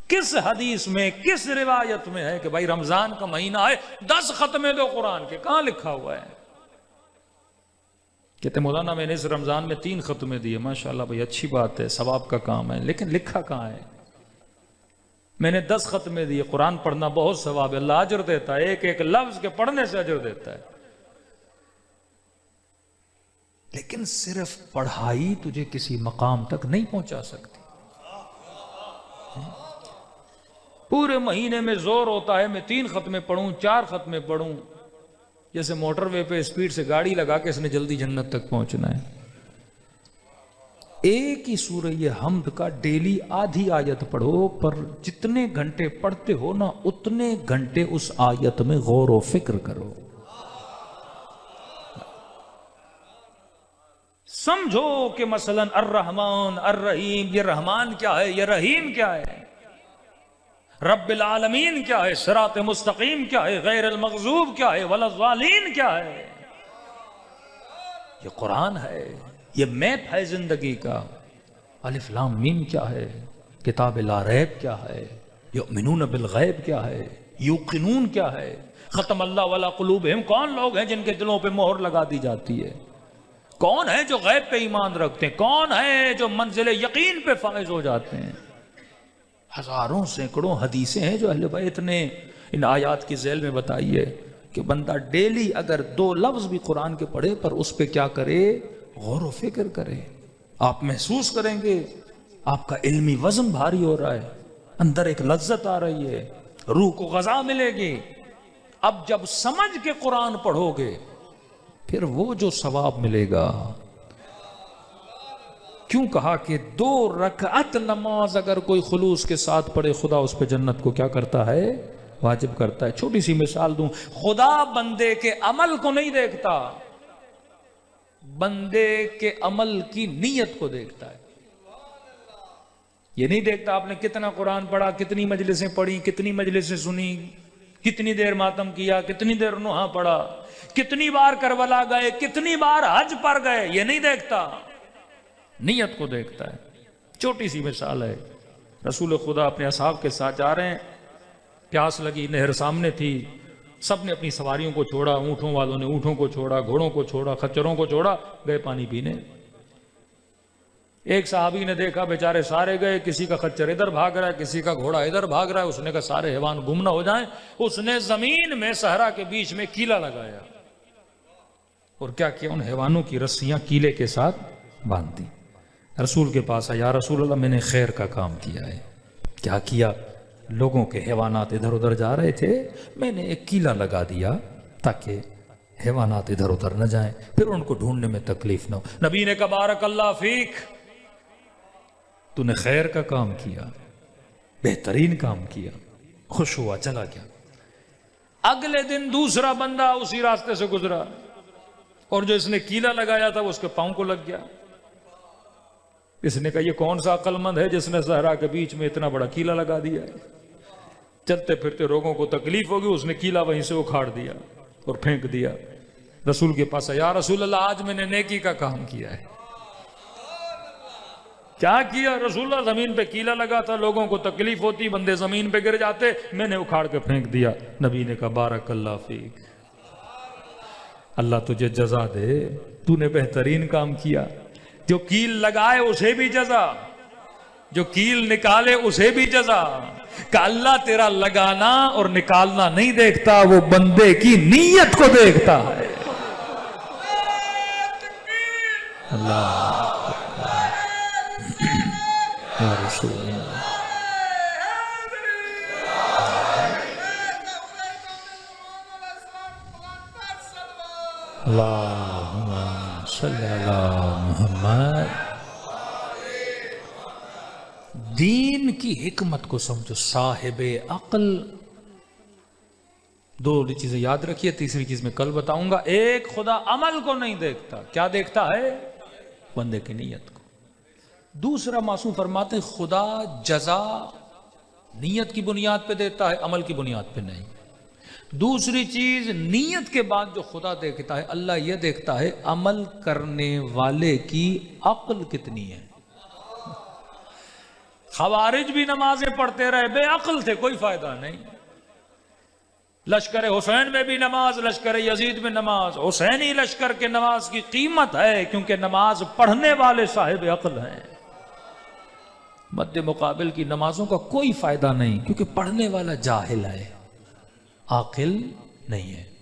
کس حدیث میں کس روایت میں ہے کہ بھائی رمضان کا مہینہ ہے 10 ختمے دو قرآن کے؟ کہاں لکھا ہوا ہے؟ کہتے مولانا میں نے اس رمضان میں 3 ختمے دیے. ماشاءاللہ بھائی اچھی بات ہے، ثواب کا کام ہے، لیکن لکھا کہاں ہے؟ میں نے 10 ختمے دیے. قرآن پڑھنا بہت ثواب ہے، اللہ اجر دیتا ہے، ایک ایک لفظ کے پڑھنے سے اجر دیتا ہے، لیکن صرف پڑھائی تجھے کسی مقام تک نہیں پہنچا سکتی. پورے مہینے میں زور ہوتا ہے میں 3 ختمے پڑھوں، 4 ختمے پڑھوں، جیسے موٹر وے پہ اسپیڈ سے گاڑی لگا کے اس نے جلدی جنت تک پہنچنا ہے. ایک ہی سورہ حمد کا ڈیلی آدھی آیت پڑھو، پر جتنے گھنٹے پڑھتے ہو نا اتنے گھنٹے اس آیت میں غور و فکر کرو. سمجھو کہ مثلا الرحمن الرحیم، یہ رحمان کیا ہے، یہ رحیم کیا ہے، رب العالمین کیا ہے، صراط مستقیم کیا ہے، غیر المغضوب کیا ہے، ولا الضالین کیا ہے. یہ قرآن ہے، یہ میپ ہے زندگی کا. الف لام میم کیا ہے، کتاب لا ریب کیا ہے، یؤمنون بالغیب کیا ہے، یوقنون کیا ہے، ختم اللہ ولا قلوبہم. کون لوگ ہیں جن کے دلوں پہ مہر لگا دی جاتی ہے؟ کون ہے جو غیب پہ ایمان رکھتے ہیں؟ کون ہے جو منزل یقین پہ فائز ہو جاتے ہیں؟ ہزاروں سینکڑوں حدیثیں ہیں جو اہل بیت نے ان آیات کی ذیل میں بتائی ہے کہ بندہ ڈیلی اگر 2 لفظ بھی قرآن کے پڑھے پر اس پہ کیا کرے، غور و فکر کرے. آپ محسوس کریں گے آپ کا علمی وزن بھاری ہو رہا ہے، اندر ایک لذت آ رہی ہے، روح کو غذا ملے گی. اب جب سمجھ کے قرآن پڑھو گے پھر وہ جو ثواب ملے گا. کیوں کہا کہ 2 رکعت نماز اگر کوئی خلوص کے ساتھ پڑھے خدا اس پہ جنت کو کیا کرتا ہے، واجب کرتا ہے. چھوٹی سی مثال دوں، خدا بندے کے عمل کو نہیں دیکھتا، بندے کے عمل کی نیت کو دیکھتا ہے. یہ نہیں دیکھتا آپ نے کتنا قرآن پڑھا، کتنی مجلسیں پڑھی، کتنی مجلسیں سنی، کتنی دیر ماتم کیا، کتنی دیر نوحہ پڑھا، کتنی بار کربلا گئے، کتنی بار حج پر گئے. یہ نہیں دیکھتا، نیت کو دیکھتا ہے. چھوٹی سی مثال ہے، رسول خدا اپنے اصحاب کے ساتھ جا رہے ہیں، پیاس لگی، نہر سامنے تھی، سب نے اپنی سواریوں کو چھوڑا، اونٹوں والوں نے اونٹوں کو چھوڑا، گھوڑوں کو چھوڑا، خچروں کو چھوڑا، گئے پانی پینے. ایک صحابی نے دیکھا بیچارے سارے گئے، کسی کا خچر ادھر بھاگ رہا ہے، کسی کا گھوڑا ادھر بھاگ رہا ہے. اس نے کہا سارے حیوان گم نہ ہو جائیں. اس نے زمین میں صحرا کے بیچ میں کیلا لگایا اور کیا کیا، ان حیوانوں کی رسیاں کیلے کے ساتھ باندھ دی. رسول کے پاس آیا، یا رسول اللہ میں نے خیر کا کام کیا ہے. کیا کیا؟ لوگوں کے حیوانات ادھر ادھر جا رہے تھے، میں نے ایک کیلا لگا دیا تاکہ حیوانات ادھر ادھر نہ جائیں، پھر ان کو ڈھونڈنے میں تکلیف نہ ہو. نبی نے کہا بارک اللہ فیک، تو نے خیر کا کام کیا، بہترین کام کیا. خوش ہوا، چلا گیا. اگلے دن دوسرا بندہ اسی راستے سے گزرا اور جو اس نے کیلا لگایا تھا وہ اس کے پاؤں کو لگ گیا. اس نے کہا یہ کون سا عقل مند ہے جس نے صحرا کے بیچ میں اتنا بڑا کیلا لگا دیا ہے، چلتے پھرتے لوگوں کو تکلیف ہوگی. اس نے کیلا وہیں سے اکھاڑ دیا اور پھینک دیا. رسول کے پاس آیا، یا رسول اللہ آج میں نے نیکی کا کام کیا ہے. کیا کیا رسول اللہ؟ زمین پہ کیلا لگا تھا، لوگوں کو تکلیف ہوتی، بندے زمین پہ گر جاتے، میں نے اکھاڑ کے پھینک دیا. نبی نے کہا بارک اللہ فیک، اللہ تجھے جزا دے، تو نے بہترین کام کیا. جو کیل لگائے اسے بھی جزا، جو کیل نکالے اسے بھی جزا. کہ اللہ تیرا لگانا اور نکالنا نہیں دیکھتا، وہ بندے کی نیت کو دیکھتا ہے. اللہ یا رسول اللہ. اللہم صلی علی محمد. دین کی حکمت کو سمجھو. صاحب عقل، 2 چیزیں یاد رکھیے، تیسری چیز میں کل بتاؤں گا. ایک، خدا عمل کو نہیں دیکھتا، کیا دیکھتا ہے؟ بندے کی نیت کو. دوسرا معصوم فرماتے ہیں خدا جزا نیت کی بنیاد پہ دیتا ہے، عمل کی بنیاد پہ نہیں. دوسری چیز، نیت کے بعد جو خدا دیکھتا ہے، اللہ یہ دیکھتا ہے عمل کرنے والے کی عقل کتنی ہے. خوارج بھی نمازیں پڑھتے رہے، بے عقل تھے، کوئی فائدہ نہیں۔ لشکر حسین میں بھی نماز، لشکر یزید میں نماز۔ حسینی لشکر کے نماز کی قیمت ہے کیونکہ نماز پڑھنے والے صاحب عقل ہیں۔ مد مقابل کی نمازوں کا کوئی فائدہ نہیں کیونکہ پڑھنے والا جاہل ہے، عاقل نہیں ہے۔